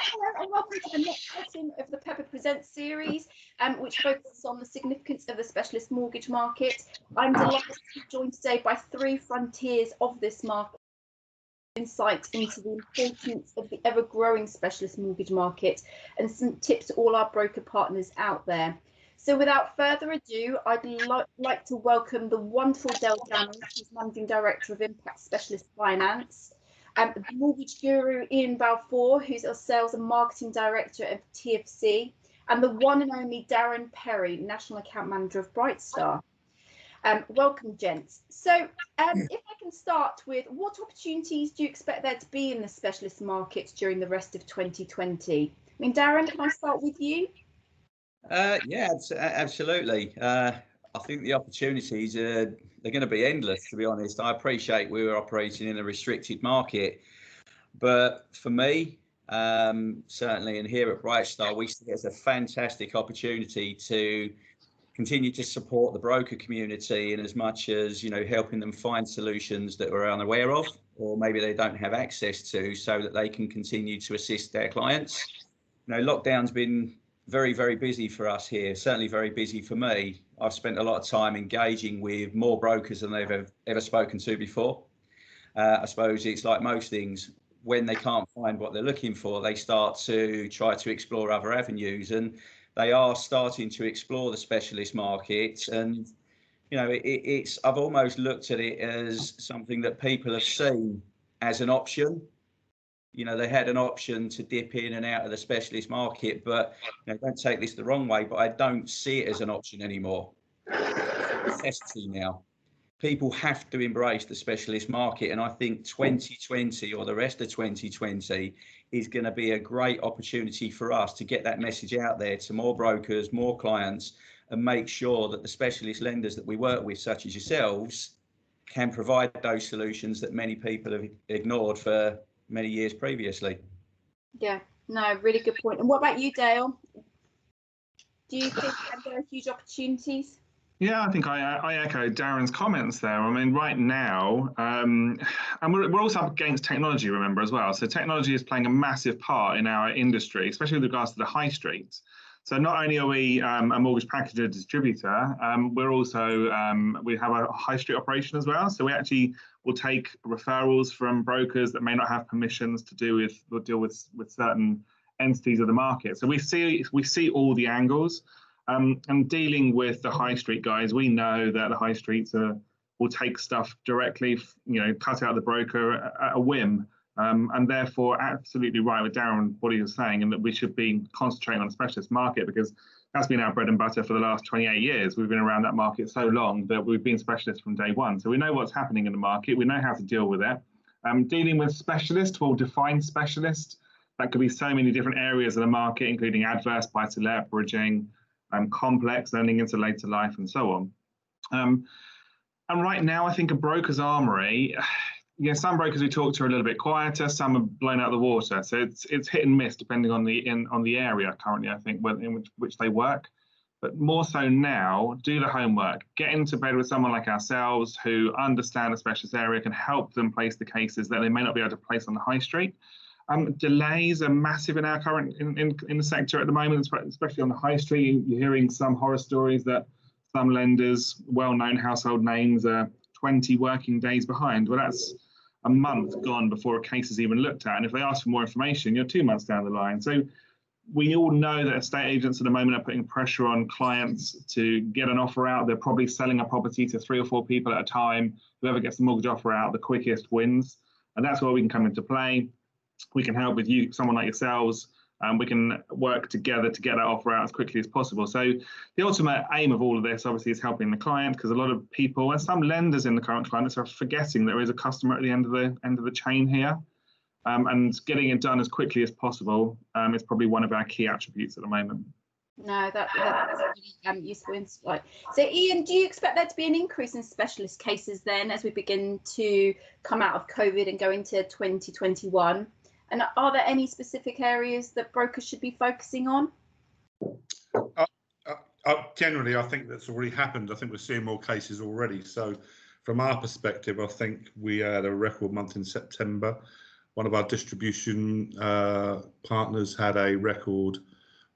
Hello and welcome to the next session of the Pepper Presents series, which focuses on the significance of the specialist mortgage market. I'm delighted to be joined today by three frontiers of this market, insight into the importance of the ever-growing specialist mortgage market and some tips to all our broker partners out there. So without further ado, I'd like to welcome the wonderful Jannels, who's Managing Director of Impact Specialist Finance, the mortgage guru Ian Balfour, who's our Sales and Marketing Director of TFC, and the one and only Darren Perry, National Account Manager of Brightstar. Welcome, gents. So if I can start with, what opportunities do you expect there to be in the specialist market during the rest of 2020? I mean, Darren, can I start with you? Yeah, absolutely. I think the opportunities they're going to be endless, to be honest. I appreciate we were operating in a restricted market, but for me, certainly, and here at Brightstar, we see it as a fantastic opportunity to continue to support the broker community in as much as, you know, helping them find solutions that we're unaware of, or maybe they don't have access to, so that they can continue to assist their clients. You know, lockdown's been very, very busy for us here, certainly very busy for me. I've spent a lot of time engaging with more brokers than they've ever spoken to before. I suppose it's like most things, when they can't find what they're looking for, they start to try to explore other avenues, and they are starting to explore the specialist market. And, you know, I've almost looked at it as something that people have seen as an option. You know, they had an option to dip in and out of the specialist market, but, you know, don't take this the wrong way, but I don't see it as an option anymore. It's a necessity now. People have to embrace the specialist market, and I think 2020 or the rest of 2020 is going to be a great opportunity for us to get that message out there to more brokers, more clients, and make sure that the specialist lenders that we work with, such as yourselves, can provide those solutions that many people have ignored for many years previously. Yeah, no, really good point. And what about you, Dale? Do you think there are huge opportunities? Yeah, I think I echo Darren's comments there. I mean, right now, and we're also up against technology, remember, as well. So technology is playing a massive part in our industry, especially with regards to the high streets. So not only are we a mortgage packager distributor, we're also, we have a high street operation as well. So we actually will take referrals from brokers that may not have permissions to deal with certain entities of the market. So we see all the angles. And dealing with the high street guys, we know that the high streets will take stuff directly, you know, cut out the broker at a whim. And therefore, absolutely right with Darren, what he was saying, and that we should be concentrating on the specialist market, because that's been our bread and butter for the last 28 years. We've been around that market so long that we've been specialists from day one. So we know what's happening in the market. We know how to deal with it. Dealing with specialists, we'll define specialist. That could be so many different areas of the market, including adverse, buy-to-let, bridging, complex, lending into later life, and so on. And right now, I think a broker's armory, some brokers we talk to are a little bit quieter, some are blown out of the water. So it's hit and miss depending on the area currently, I think, in which they work. But more so now, do the homework. Get into bed with someone like ourselves who understand a specialist area, can help them place the cases that they may not be able to place on the high street. Delays are massive in our current in the sector at the moment, especially on the high street. You're hearing some horror stories that some lenders, well-known household names, are 20 working days behind. Well, that's a month gone before a case is even looked at. And if they ask for more information, you're 2 months down the line. So we all know that estate agents at the moment are putting pressure on clients to get an offer out. They're probably selling a property to 3 or 4 people at a time. Whoever gets the mortgage offer out the quickest wins. And that's where we can come into play. We can help with you, someone like yourselves, and we can work together to get that offer out as quickly as possible. So the ultimate aim of all of this, obviously, is helping the client, because a lot of people and some lenders in the current climate are forgetting there is a customer at the end of the chain here, and getting it done as quickly as possible is probably one of our key attributes at the moment. No, that's really useful insight. So, Ian, do you expect there to be an increase in specialist cases then as we begin to come out of COVID and go into 2021? And are there any specific areas that brokers should be focusing on? Generally, I think that's already happened. I think we're seeing more cases already. So from our perspective, I think we had a record month in September. One of our distribution partners had a record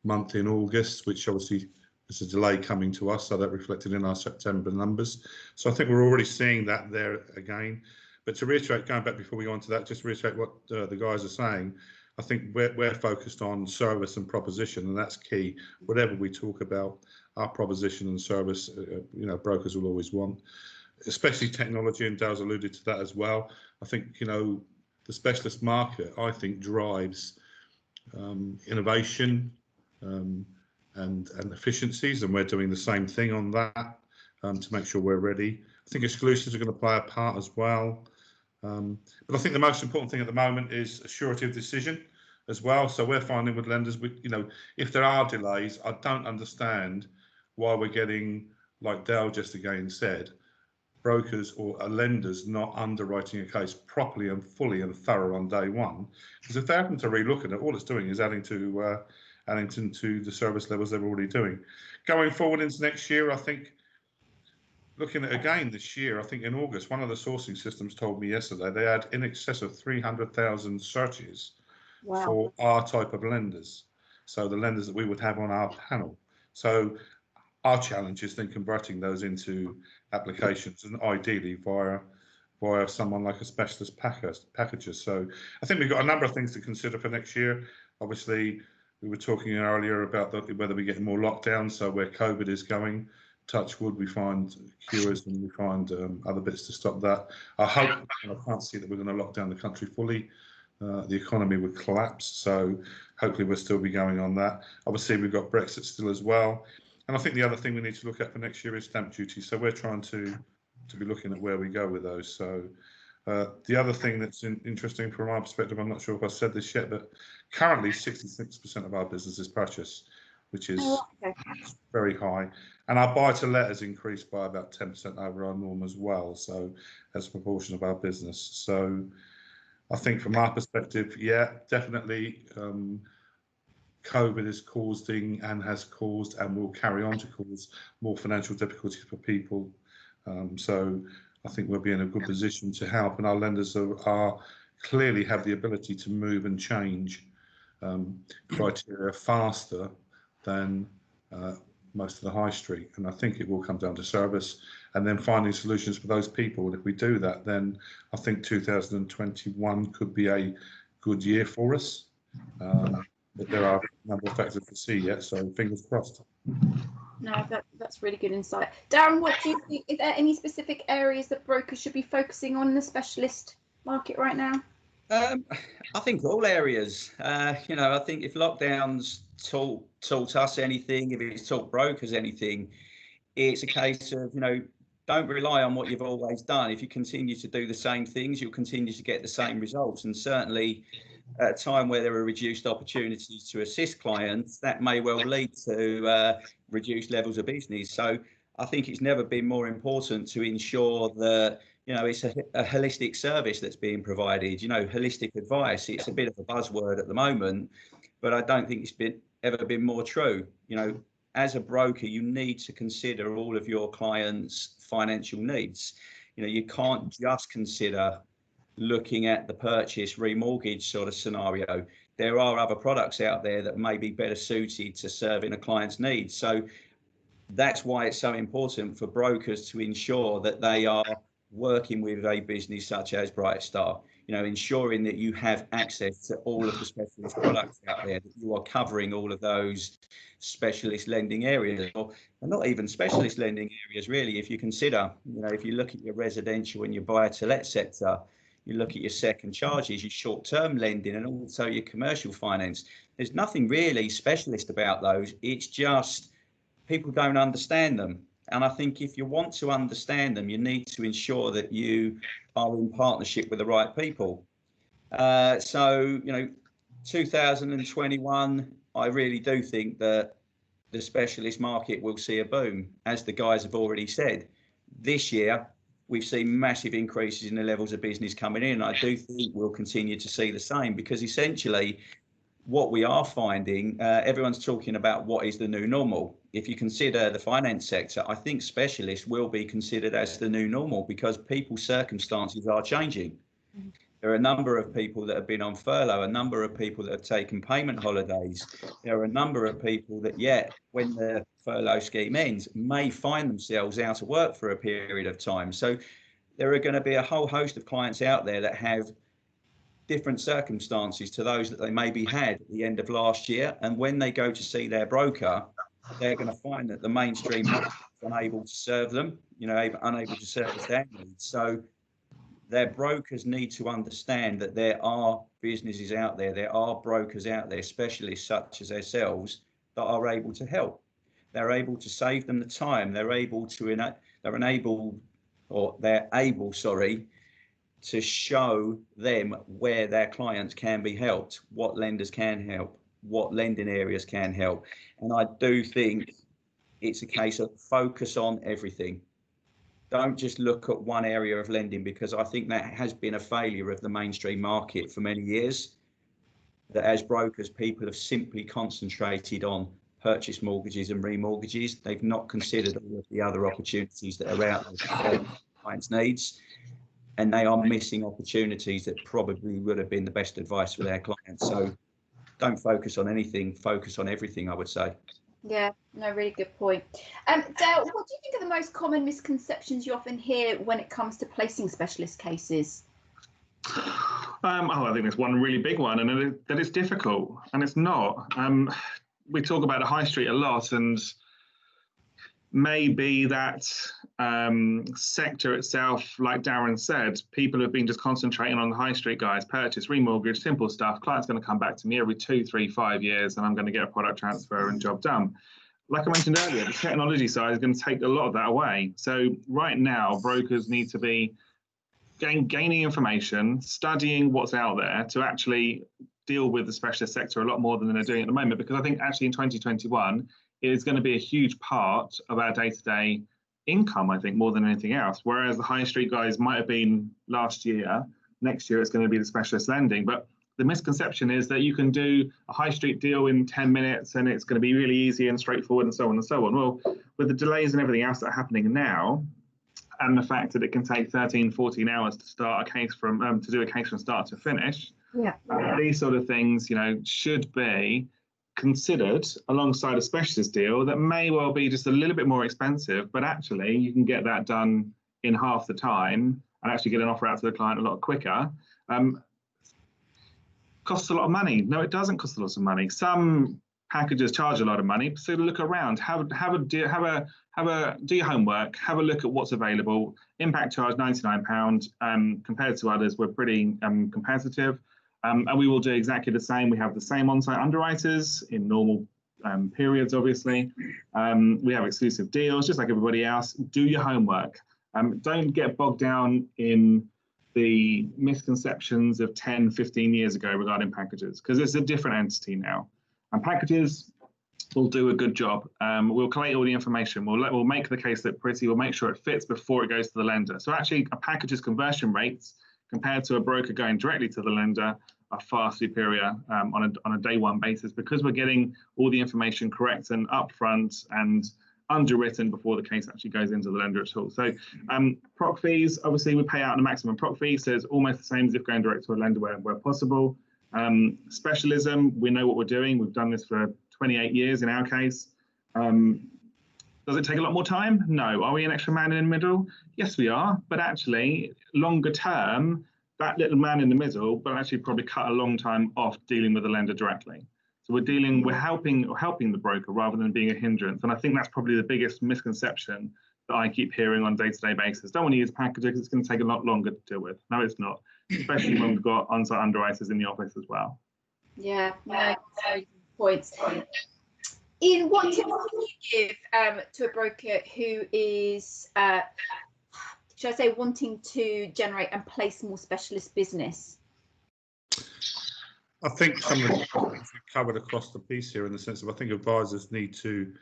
month in August, which obviously is a delay coming to us, so that reflected in our September numbers. So I think we're already seeing that there again. But to reiterate, going back before we go on to that, just to reiterate what the guys are saying, I think we're focused on service and proposition, and that's key. Whatever we talk about, our proposition and service, brokers will always want, especially technology, and Dale's alluded to that as well. I think, the specialist market, I think, drives innovation and efficiencies, and we're doing the same thing on that to make sure we're ready. I think exclusives are going to play a part as well. But I think the most important thing at the moment is a surety of decision as well. So we're finding with lenders, if there are delays, I don't understand why we're getting, like Dale just again said, brokers or lenders not underwriting a case properly and fully and thorough on day one. Because if they happen to relook at it, all it's doing is adding to the service levels they're already doing. Going forward into next year, I think, looking at again this year, I think in August, one of the sourcing systems told me yesterday they had in excess of 300,000 searches for our type of lenders. So the lenders that we would have on our panel. So our challenge is then converting those into applications, and ideally via someone like a specialist packager. So I think we've got a number of things to consider for next year. Obviously, we were talking earlier about whether we get more lockdowns, so where COVID is going. Touch wood, we find cures and we find other bits to stop that. I hope, and I can't see that we're going to lock down the country fully. The economy would collapse, so hopefully we'll still be going on that. Obviously, we've got Brexit still as well. And I think the other thing we need to look at for next year is stamp duty. So we're trying to be looking at where we go with those. So the other thing that's interesting from our perspective, I'm not sure if I said this yet, but currently 66% of our business is purchase, which is very high. And our buy to let has increased by about 10% over our norm as well. So as a proportion of our business. So I think from our perspective, yeah, definitely COVID is causing and has caused and will carry on to cause more financial difficulties for people. So I think we'll be in a good position to help, and our lenders are clearly have the ability to move and change criteria faster than most of the high street. And I think it will come down to service and then finding solutions for those people. And if we do that, then I think 2021 could be a good year for us. But there are a number of factors to see yet, so fingers crossed. No, that's really good insight. Darren, what do you think? Is there any specific areas that brokers should be focusing on in the specialist market right now? I think all areas. I think if lockdowns taught us anything, if it's taught brokers anything, it's a case of, don't rely on what you've always done. If you continue to do the same things, you'll continue to get the same results. And certainly at a time where there are reduced opportunities to assist clients, that may well lead to reduced levels of business. So I think it's never been more important to ensure that, it's a holistic service that's being provided, holistic advice. It's a bit of a buzzword at the moment, but I don't think it's ever been more true. As a broker, you need to consider all of your clients' financial needs. You can't just consider looking at the purchase remortgage sort of scenario. There are other products out there that may be better suited to serving a client's needs. So that's why it's so important for brokers to ensure that they are working with a business such as Brightstar, ensuring that you have access to all of the specialist products out there, that you are covering all of those specialist lending areas, or not even specialist lending areas really. If you consider, if you look at your residential and your buy to let sector, you look at your second charges, your short-term lending, and also your commercial finance. There's nothing really specialist about those. It's just people don't understand them. And I think if you want to understand them, you need to ensure that you are in partnership with the right people. 2021, I really do think that the specialist market will see a boom, as the guys have already said. This year, we've seen massive increases in the levels of business coming in. I do think we'll continue to see the same, because essentially what we are finding, everyone's talking about what is the new normal. If you consider the finance sector, I think specialists will be considered as the new normal, because people's circumstances are changing. There are a number of people that have been on furlough, a number of people that have taken payment holidays. There are a number of people that, when the furlough scheme ends, may find themselves out of work for a period of time. So there are going to be a whole host of clients out there that have different circumstances to those that they maybe had at the end of last year. And when they go to see their broker, they're going to find that the mainstream market is unable to serve them, unable to service their needs. So their brokers need to understand that there are businesses out there, there are brokers out there, specialists such as ourselves, that are able to help. They're able to save them the time. They're able, to show them where their clients can be helped, what lenders can help, what lending areas can help. And I do think it's a case of focus on everything. Don't just look at one area of lending, because I think that has been a failure of the mainstream market for many years. That as brokers, people have simply concentrated on purchase mortgages and remortgages. They've not considered all of the other opportunities that are out there to serve clients' needs. And they are missing opportunities that probably would have been the best advice for their clients. So don't focus on anything, focus on everything, I would say. Yeah, no, really good point. Dale, what do you think are the most common misconceptions you often hear when it comes to placing specialist cases? I think there's one really big one, and that it's difficult, and it's not. We talk about the high street a lot, and maybe that sector itself, like Darren said, people have been just concentrating on the high street guys, purchase, remortgage, simple stuff. Client's going to come back to me every 2, 3, 5 years, and I'm going to get a product transfer and job done. Like I mentioned earlier, the technology side is going to take a lot of that away. So right now, brokers need to be gaining information, studying what's out there to actually deal with the specialist sector a lot more than they're doing at the moment, because I think actually in 2021, it is going to be a huge part of our day-to-day income, I think, more than anything else. Whereas the high street guys might have been last year, next year it's going to be the specialist lending. But the misconception is that you can do a high street deal in 10 minutes and it's going to be really easy and straightforward and so on and so on. Well, with the delays and everything else that are happening now, and the fact that it can take 13, 14 hours to start a case from to do a case from start to finish, these sort of things, should be considered alongside a specialist deal that may well be just a little bit more expensive, but actually you can get that done in half the time and actually get an offer out to the client a lot quicker. Costs a lot of money. No, it doesn't cost a lot of money. Some packages charge a lot of money, so look around, do your homework, have a look at what's available. Impact charge £99, compared to others, we're pretty competitive. And we will do exactly the same. We have the same on-site underwriters in normal periods, obviously. We have exclusive deals, just like everybody else. Do your homework. Don't get bogged down in the misconceptions of 10, 15 years ago regarding packages, because it's a different entity now. And packages will do a good job. We'll collate all the information. We'll make the case look pretty. We'll make sure it fits before it goes to the lender. So actually, a package's conversion rates compared to a broker going directly to the lender are far superior on a day one basis, because we're getting all the information correct and upfront and underwritten before the case actually goes into the lender at all. So proc fees, obviously we pay out the maximum proc fee, so it's almost the same as if going direct to a lender where possible. Specialism, we know what we're doing. We've done this for 28 years in our case. Does it take a lot more time? No. Are we an extra man in the middle? Yes, we are. But actually, longer term, that little man in the middle will actually probably cut a long time off dealing with the lender directly. So we're helping the broker rather than being a hindrance. And I think that's probably the biggest misconception that I keep hearing on a day-to-day basis. Don't want to use packages because it's going to take a lot longer to deal with. No, it's not, especially when we've got on-site underwriters in the office as well. Yeah, no, points. Ian, what tips would you give to a broker who is, should I say, wanting to generate and place more specialist business? I think some of the things we covered across the piece here, in the sense of, I think advisors need to,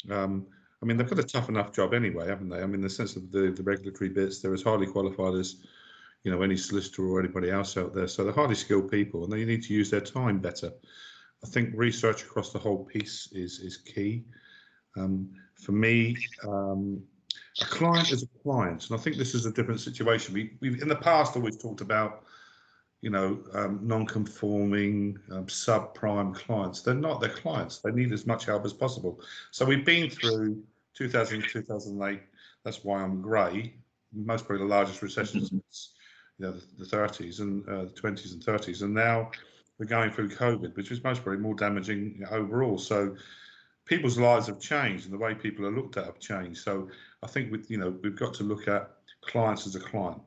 they've got a tough enough job anyway, haven't they? In the sense of the regulatory bits, they're as highly qualified as, any solicitor or anybody else out there. So they're highly skilled people, and they need to use their time better. I think research across the whole piece is key. For me, a client is a client, and I think this is a different situation. We've in the past always talked about non-conforming, subprime clients. They're not their clients. They need as much help as possible. So we've been through 2000, 2008. That's why I'm grey. Most probably the largest recessions since the 30s and the 20s and 30s, and now we're going through COVID, which is most probably more damaging overall. So people's lives have changed, and the way people are looked at have changed. So I think we've got to look at clients as a client.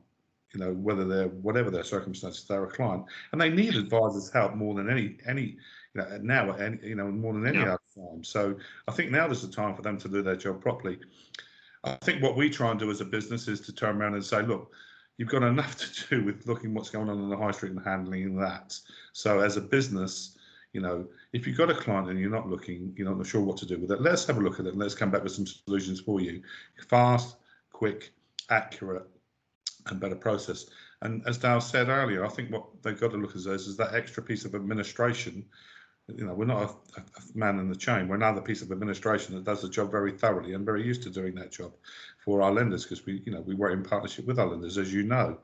Whatever their circumstances, they're a client, and they need advisors' help more than any more than any other time. So I think now is the time for them to do their job properly. I think what we try and do as a business is to turn around and say, look, you've got enough to do with looking what's going on in the high street and handling that. So as a business, if you've got a client and you're not looking, you're not sure what to do with it, let's have a look at it and let's come back with some solutions for you. Fast, quick, accurate, and better process. And as Dale said earlier, I think what they've got to look at is that extra piece of administration. We're not a man in the chain. We're another piece of administration that does the job very thoroughly and very used to doing that job for our lenders, because we work in partnership with our lenders, as you know.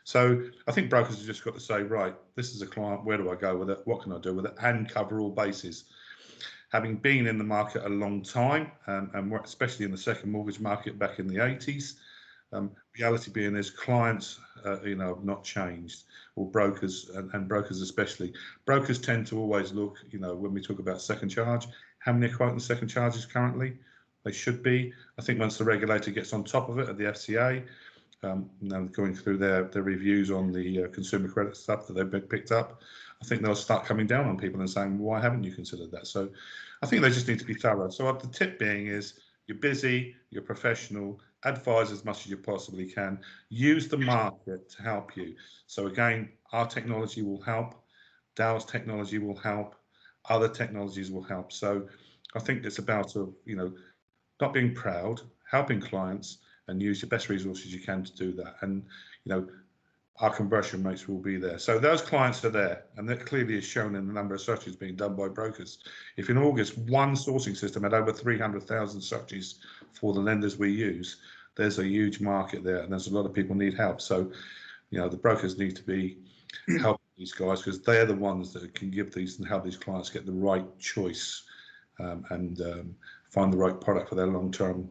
So I think brokers have just got to say, right, this is a client, where do I go with it? What can I do with it? And cover all bases. Having been in the market a long time, and especially in the second mortgage market back in the 80s, reality being is clients, have not changed, or brokers, and brokers especially. Brokers tend to always look, when we talk about second charge, how many are quoting second charges currently? They should be. I think once the regulator gets on top of it at the FCA, going through their reviews on the consumer credit stuff that they've picked up, I think they'll start coming down on people and saying, well, why haven't you considered that? So I think they just need to be thorough. So the tip being is, you're busy, you're professional, advise as much as you possibly can, use the market to help you. So again, our technology will help, Dow's technology will help, other technologies will help. So I think it's about not being proud, helping clients, and use your best resources you can to do that. And our conversion rates will be there. So those clients are there, and that clearly is shown in the number of searches being done by brokers. If in August one sourcing system had over 300,000 searches for the lenders we use, there's a huge market there, and there's a lot of people need help. So the brokers need to be helping these guys, because they're the ones that can give these and help these clients get the right choice, and find the right product for their long-term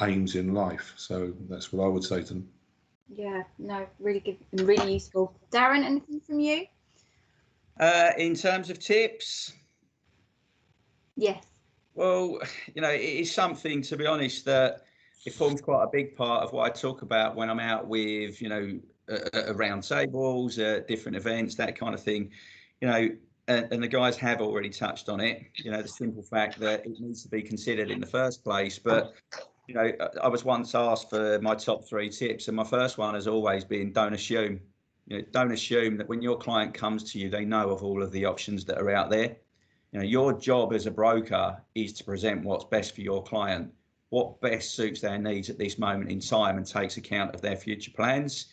aims in life. So that's what I would say to them. Yeah, no, really good and really useful. Darren, anything from you? In terms of tips? Yes. Well, it is something, to be honest, that it forms quite a big part of what I talk about when I'm out with, around tables, different events, that kind of thing, and the guys have already touched on it, the simple fact that it needs to be considered in the first place. But I was once asked for my top 3 tips, and my first one has always been, don't assume. Don't assume that when your client comes to you, they know of all of the options that are out there. Your job as a broker is to present what's best for your client, what best suits their needs at this moment in time and takes account of their future plans.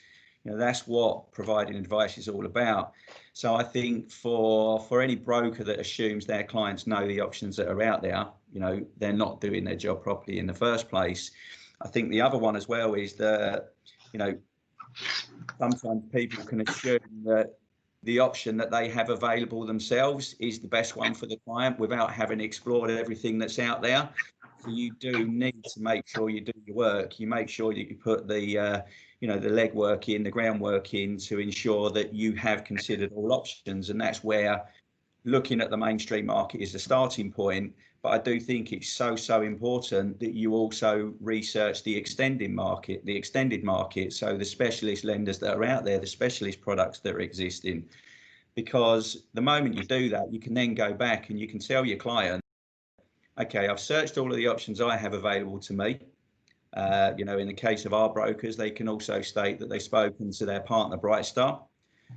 That's what providing advice is all about. So I think for any broker that assumes their clients know the options that are out there, they're not doing their job properly in the first place. I think the other one as well is that, sometimes people can assume that the option that they have available themselves is the best one for the client without having explored everything that's out there. So you do need to make sure you do your work. You make sure that you put the the legwork in, the groundwork in, to ensure that you have considered all options. And that's where looking at the mainstream market is the starting point. But I do think it's so important that you also research the extended market. So the specialist lenders that are out there, the specialist products that are existing, because the moment you do that, you can then go back and you can tell your client, okay, I've searched all of the options I have available to me. In the case of our brokers, they can also state that they've spoken to their partner Brightstar,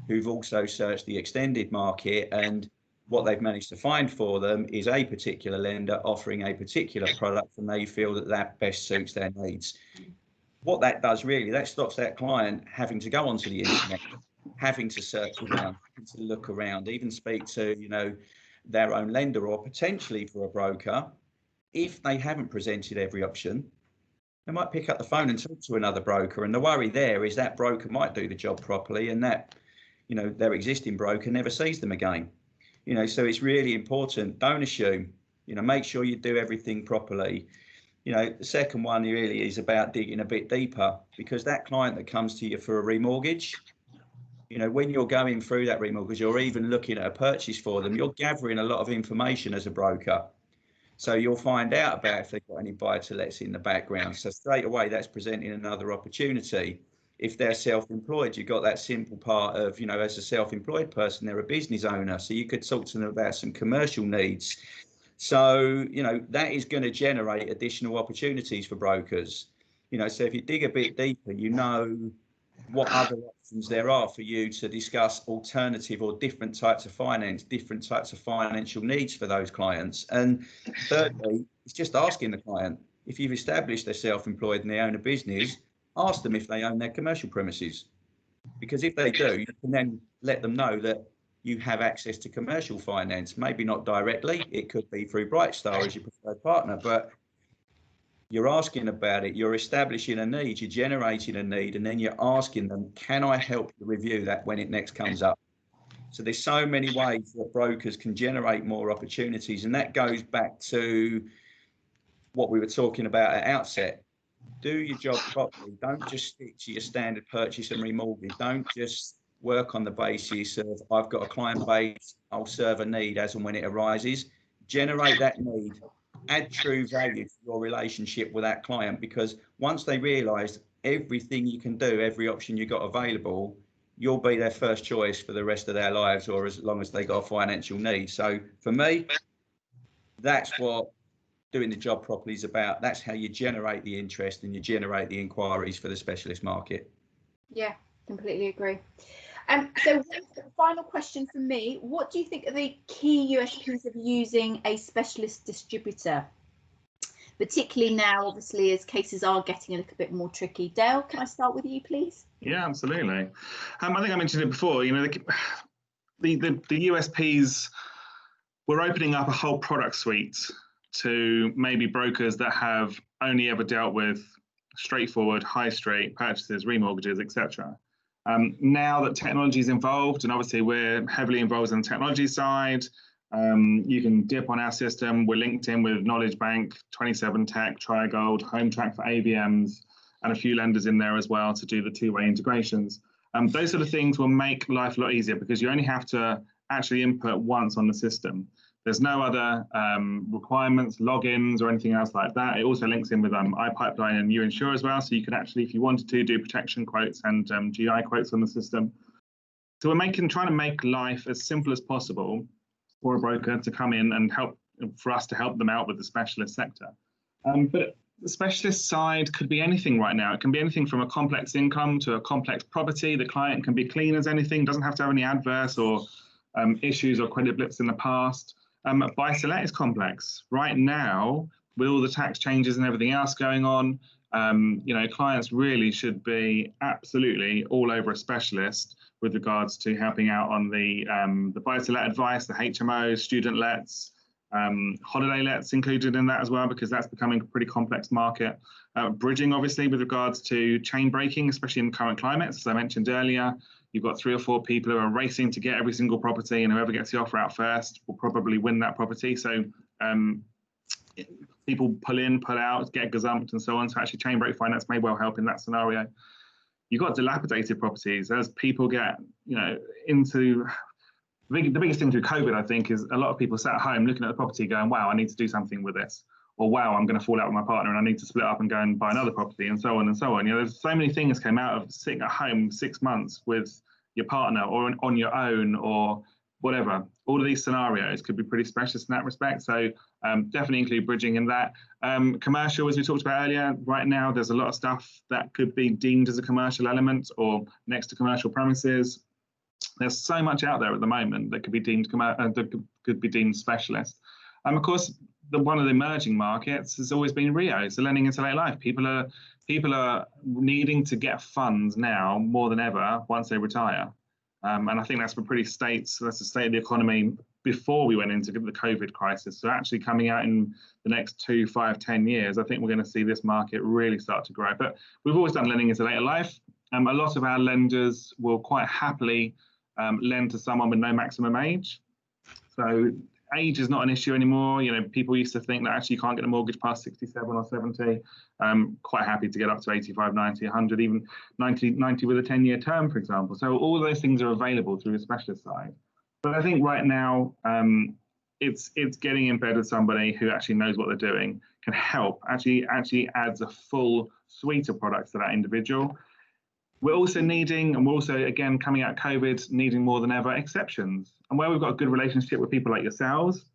who've also searched the extended market, and what they've managed to find for them is a particular lender offering a particular product, and they feel that best suits their needs. What that does really, that stops that client having to go onto the internet, having to search around, having to look around, even speak to their own lender, or potentially for a broker, if they haven't presented every option, they might pick up the phone and talk to another broker. And the worry there is that broker might do the job properly, and that their existing broker never sees them again. So it's really important. Don't assume. Make sure you do everything properly. The second one really is about digging a bit deeper, because that client that comes to you for a remortgage, when you're going through that remortgage or even looking at a purchase for them, you're gathering a lot of information as a broker. So you'll find out about if they've got any buy-to-lets in the background. So straight away, that's presenting another opportunity. If they're self-employed, you've got that simple part of, as a self-employed person, they're a business owner. So you could talk to them about some commercial needs. So, that is going to generate additional opportunities for brokers. So if you dig a bit deeper, what other options there are for you to discuss alternative or different types of finance, different types of financial needs for those clients. And thirdly, it's just asking the client, if you've established they're self-employed and they own a business, ask them if they own their commercial premises. Because if they do, you can then let them know that you have access to commercial finance, maybe not directly, it could be through Brightstar as your preferred partner, but you're asking about it, you're establishing a need, you're generating a need, and then you're asking them, can I help you review that when it next comes up? So there's so many ways that brokers can generate more opportunities, and that goes back to what we were talking about at outset. Do your job properly. Don't just stick to your standard purchase and remortgage. Don't just work on the basis of, I've got a client base, I'll serve a need as and when it arises. Generate that need. Add true value to your relationship with that client, because once they realise everything you can do, every option you've got available, you'll be their first choice for the rest of their lives, or as long as they got a financial need. So for me, that's what doing the job properly is about. That's how you generate the interest and you generate the inquiries for the specialist market. Yeah, completely agree. So one final question from me. What do you think are the key USPs of using a specialist distributor? Particularly now, obviously, as cases are getting a little bit more tricky. Dale, can I start with you, please? Yeah, absolutely. I think I mentioned it before, the USPs, we're opening up a whole product suite to maybe brokers that have only ever dealt with straightforward high street purchases, remortgages, etc. Now that technology is involved, and obviously we're heavily involved in the technology side, you can dip on our system. We're linked in with Knowledge Bank, 27 Tech, Trigold, Home Track for ABMs, and a few lenders in there as well to do the two-way integrations. Those sort of things will make life a lot easier, because you only have to actually input once on the system. There's no other requirements, logins, or anything else like that. It also links in with iPipeline and YouInsure as well, so you can actually, if you wanted to, do protection quotes and GI quotes on the system. So we're trying to make life as simple as possible for a broker to come in and for us to help them out with the specialist sector. But the specialist side could be anything right now. It can be anything from a complex income to a complex property. The client can be clean as anything, doesn't have to have any adverse or issues or credit blips in the past. Buy-to-let is complex. Right now, with all the tax changes and everything else going on, clients really should be absolutely all over a specialist with regards to helping out on the buy-to-let advice, the HMOs, student lets, holiday lets included in that as well, because that's becoming a pretty complex market. Bridging, obviously, with regards to chain breaking, especially in current climates, as I mentioned earlier. You've got 3 or 4 people who are racing to get every single property, and whoever gets the offer out first will probably win that property. So people pull in, pull out, get gazumped and so on. So actually chain break finance may well help in that scenario. You've got dilapidated properties. As people get, into the biggest thing through COVID, I think, is a lot of people sat at home looking at the property going, wow, I need to do something with this. Or wow, I'm going to fall out with my partner and I need to split up and go and buy another property, and so on and so on. There's so many things came out of sitting at home 6 months with your partner or on your own or whatever. All of these scenarios could be pretty specialist in that respect. So definitely include bridging in that. Commercial, as we talked about earlier, right now there's a lot of stuff that could be deemed as a commercial element or next to commercial premises. There's so much out there at the moment that could be deemed specialist. Of course, one of the emerging markets has always been RIO, so lending into late life. People are needing to get funds now more than ever once they retire, and I think that's that's the state of the economy before we went into the COVID crisis. So actually coming out in the next 2, 5, 10 years, I think we're going to see this market really start to grow. But we've always done lending into later life. A lot of our lenders will quite happily lend to someone with no maximum age. So age is not an issue anymore. You know, people used to think that actually you can't get a mortgage past 67 or 70. Quite happy to get up to 85, 90, 100, even 90 with a 10-year term, for example. So all those things are available through the specialist side. But I think right now, it's getting in bed with somebody who actually knows what they're doing, can help, actually adds a full suite of products to that individual. We're also needing, and we're also, again, coming out of COVID, needing more than ever exceptions. And where we've got a good relationship with people like yourselves,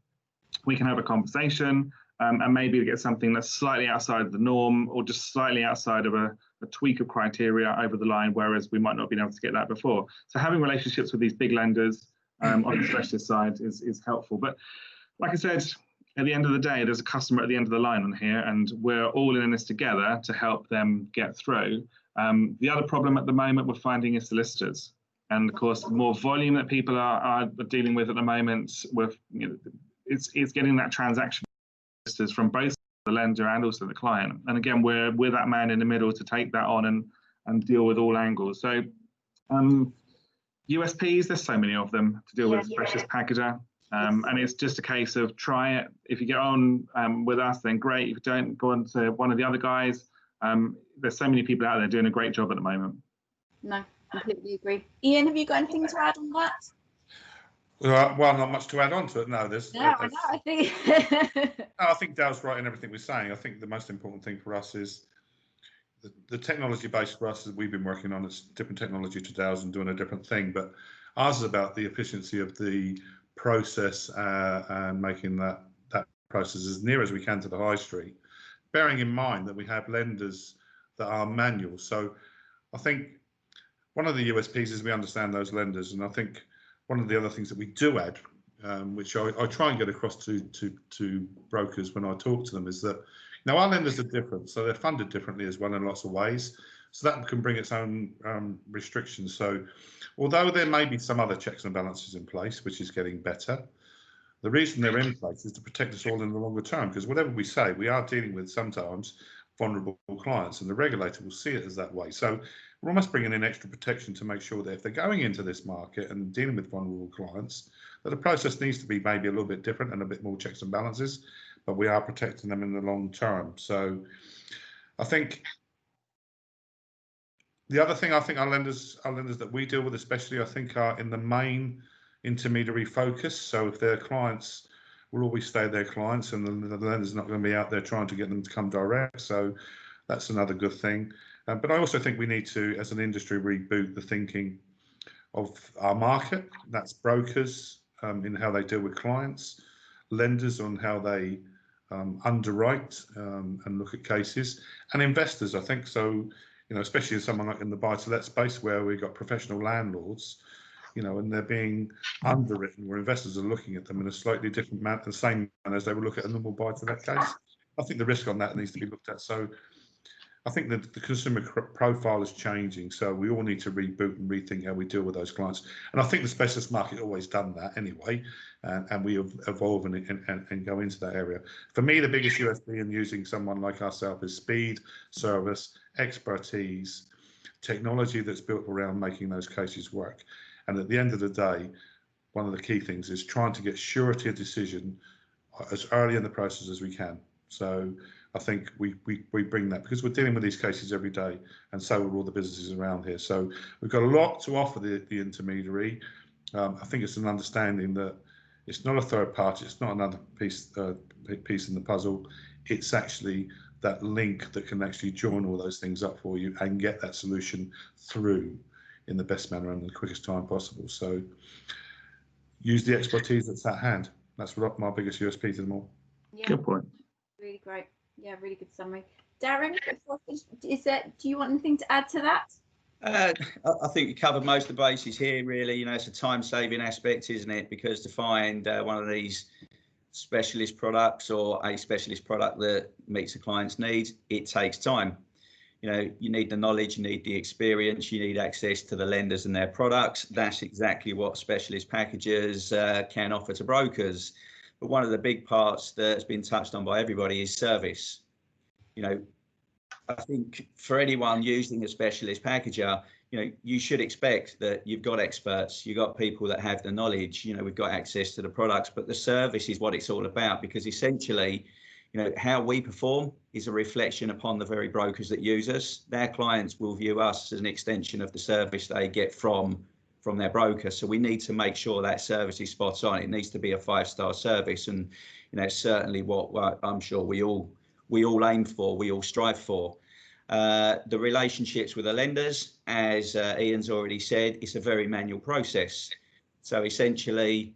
we can have a conversation and maybe get something that's slightly outside of the norm or just slightly outside of a tweak of criteria over the line, whereas we might not have been able to get that before. So having relationships with these big lenders on the specialist side is helpful. But like I said, at the end of the day, there's a customer at the end of the line on here, and we're all in this together to help them get through. The other problem at the moment we're finding is solicitors, and of course, the more volume that people are dealing with at the moment, with it's getting that transaction from both the lender and also the client. And again, we're that man in the middle to take that on and deal with all angles. So USPs, there's so many of them to deal with a specialist packager. And it's just a case of try it. If you get on with us, then great. If you don't, go on to one of the other guys. There's so many people out there doing a great job at the moment. No, completely agree. Ian, have you got anything to add on that? Well, not much to add on to it. No, there's. No, I think. No, I think Dale's right in everything we're saying. I think the most important thing for us is the technology base for us that we've been working on. It's different technology to Dale's and doing a different thing, but ours is about the efficiency of the process and making that process as near as we can to the high street, bearing in mind that we have lenders that are manual. So I think one of the USPs is we understand those lenders, and I think one of the other things that we do add, which I try and get across to brokers when I talk to them, is that now our lenders are different, so they're funded differently as well in lots of ways. So that can bring its own restrictions. So although there may be some other checks and balances in place, which is getting better, the reason they're in place is to protect us all in the longer term, because whatever we say, we are dealing with sometimes vulnerable clients, and the regulator will see it as that way. So we're almost bringing in extra protection to make sure that if they're going into this market and dealing with vulnerable clients, that the process needs to be maybe a little bit different and a bit more checks and balances, but we are protecting them in the long term. So I think the other thing, I think our lenders that we deal with especially, I think, are in the main intermediary focus. So if their clients will always stay their clients, and the lender's not going to be out there trying to get them to come direct. So that's another good thing. But I also think we need to, as an industry, reboot the thinking of our market. That's brokers in how they deal with clients, lenders on how they underwrite and look at cases, and investors, I think. So, you know, especially as someone like in the buy-to-let space where we've got professional landlords, you know, and they're being underwritten, where investors are looking at them in a slightly different manner, the same manner as they would look at a normal buy-to-let case. I think the risk on that needs to be looked at. So I think that the consumer profile is changing, so we all need to reboot and rethink how we deal with those clients. And I think the specialist market always done that anyway, and we evolve and go into that area. For me, the biggest USP in using someone like ourselves is speed, service, expertise, technology that's built around making those cases work. And at the end of the day, one of the key things is trying to get surety of decision as early in the process as we can. So I think we bring that because we're dealing with these cases every day, and so are all the businesses around here. So we've got a lot to offer the intermediary. I think it's an understanding that it's not a third party, it's not another piece in the puzzle. It's actually that link that can actually join all those things up for you and get that solution through in the best manner and the quickest time possible. So use the expertise that's at hand. That's what my biggest USP to them all. Yeah. Good point. Really great. Yeah, really good summary. Darren, do you want anything to add to that? I think you covered most of the bases here, really. You know, it's a time-saving aspect, isn't it? Because to find one of these specialist products or a specialist product that meets the client's needs, it takes time. You know, you need the knowledge, you need the experience, you need access to the lenders and their products. That's exactly what specialist packages can offer to brokers. But one of the big parts that's been touched on by everybody is service. You know, I think for anyone using a specialist packager, you should expect that you've got experts, you've got people that have the knowledge, we've got access to the products, but the service is what it's all about, because essentially, how we perform is a reflection upon the very brokers that use us. Their clients will view us as an extension of the service they get from their broker. So we need to make sure that service is spot on. It needs to be a 5-star service, and certainly what I'm sure we all aim for, we all strive for. The relationships with the lenders, as Ian's already said, it's a very manual process. So essentially,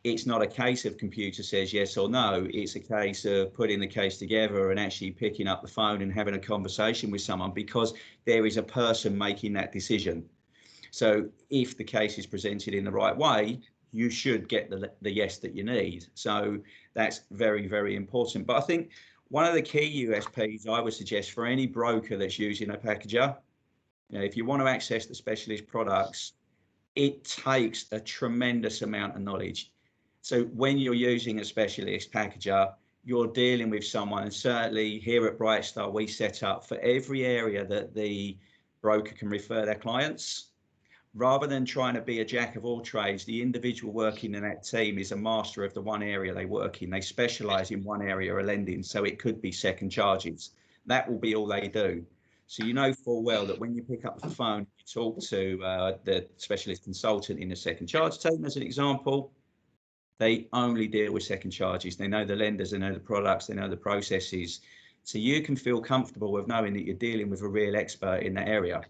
it's not a case of computer says yes or no. It's a case of putting the case together and actually picking up the phone and having a conversation with someone, because there is a person making that decision. So if the case is presented in the right way, you should get the yes that you need. So that's very, very important. But I think one of the key USPs I would suggest for any broker that's using a packager, if you want to access the specialist products, it takes a tremendous amount of knowledge. So when you're using a specialist packager, you're dealing with someone, and certainly here at Brightstar, we set up for every area that the broker can refer their clients. Rather than trying to be a jack of all trades, the individual working in that team is a master of the one area they work in. They specialise in one area of lending, so it could be second charges. That will be all they do. So you know full well that when you pick up the phone, you talk to the specialist consultant in the second charge team, as an example, they only deal with second charges. They know the lenders, they know the products, they know the processes. So you can feel comfortable with knowing that you're dealing with a real expert in that area.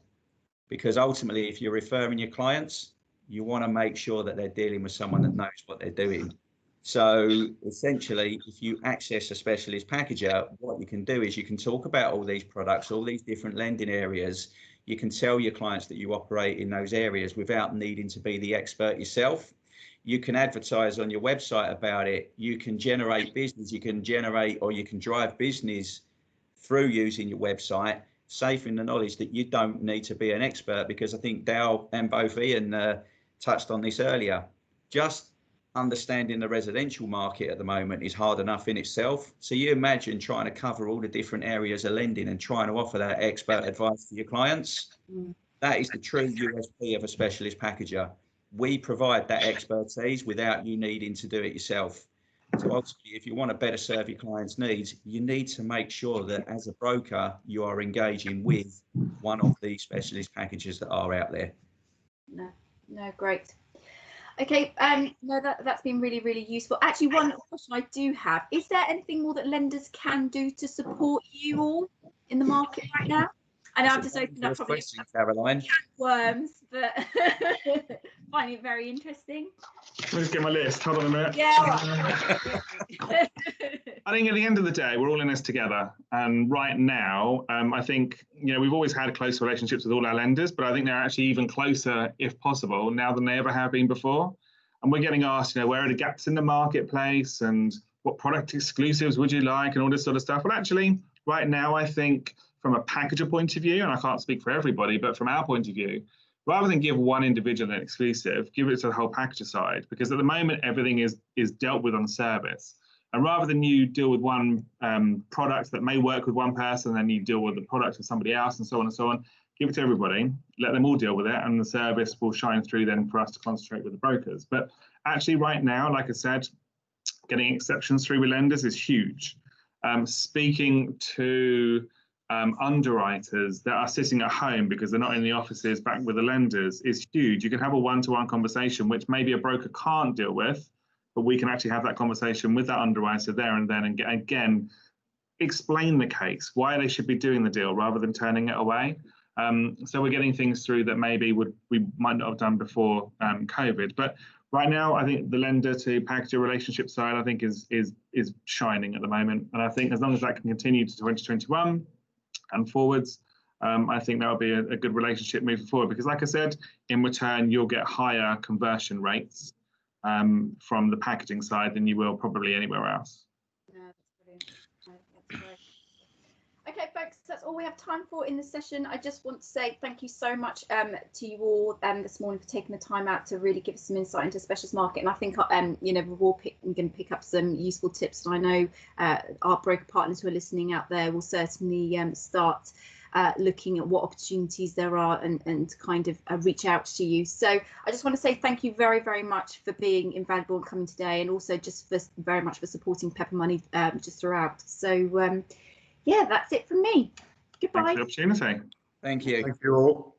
Because ultimately, if you're referring your clients, you want to make sure that they're dealing with someone that knows what they're doing. So essentially, if you access a specialist packager, what you can do is you can talk about all these products, all these different lending areas. You can tell your clients that you operate in those areas without needing to be the expert yourself. You can advertise on your website about it. You can generate business. You can generate, or you can drive business through using your website, safe in the knowledge that you don't need to be an expert, because I think Dal and both Ian touched on this earlier. Just understanding the residential market at the moment is hard enough in itself. So you imagine trying to cover all the different areas of lending and trying to offer that expert advice to your clients. That is the true USP of a specialist packager. We provide that expertise without you needing to do it yourself. So ultimately, if you want to better serve your clients' needs, you need to make sure that as a broker, you are engaging with one of the specialist packages that are out there. No, great. Okay, no, that's been really, really useful. Actually, one question I do have, is there anything more that lenders can do to support you all in the market right now? I know I've just opened up probably Caroline. worms, but finding it very interesting. Let me just get my list. Hold on a minute. Yeah. I think at the end of the day, we're all in this together. And right now, I think, we've always had close relationships with all our lenders, but I think they're actually even closer, if possible, now than they ever have been before. And we're getting asked, where are the gaps in the marketplace and what product exclusives would you like and all this sort of stuff. Well, actually, right now, I think from a packager point of view, and I can't speak for everybody, but from our point of view, rather than give one individual an exclusive, give it to the whole packager side, because at the moment, everything is dealt with on service. And rather than you deal with one product that may work with one person, then you deal with the product of somebody else and so on, give it to everybody, let them all deal with it, and the service will shine through then for us to concentrate with the brokers. But actually right now, like I said, getting exceptions through with lenders is huge. Speaking to underwriters that are sitting at home because they're not in the offices back with the lenders is huge. You can have a one-to-one conversation, which maybe a broker can't deal with, but we can actually have that conversation with that underwriter there and then, and again, explain the case, why they should be doing the deal rather than turning it away. So we're getting things through that maybe we might not have done before COVID. But right now, I think the lender to packager relationship side, I think is shining at the moment. And I think as long as that can continue to 2021 and forwards, I think that'll be a good relationship moving forward. Because like I said, in return, you'll get higher conversion rates from the packaging side than you will probably anywhere else. No, that's brilliant. That's great. Okay, folks, that's all we have time for in this session. I just want to say thank you so much to you all this morning for taking the time out to really give us some insight into the specialist market. And I think we're all going to pick up some useful tips. And I know our broker partners who are listening out there will certainly start looking at what opportunities there are and kind of reach out to you. So I just want to say thank you very, very much for being invaluable and coming today, and also just very much for supporting Pepper Money just throughout. So yeah, that's it from me. Goodbye. Thanks for the opportunity. Thank you. Thank you all.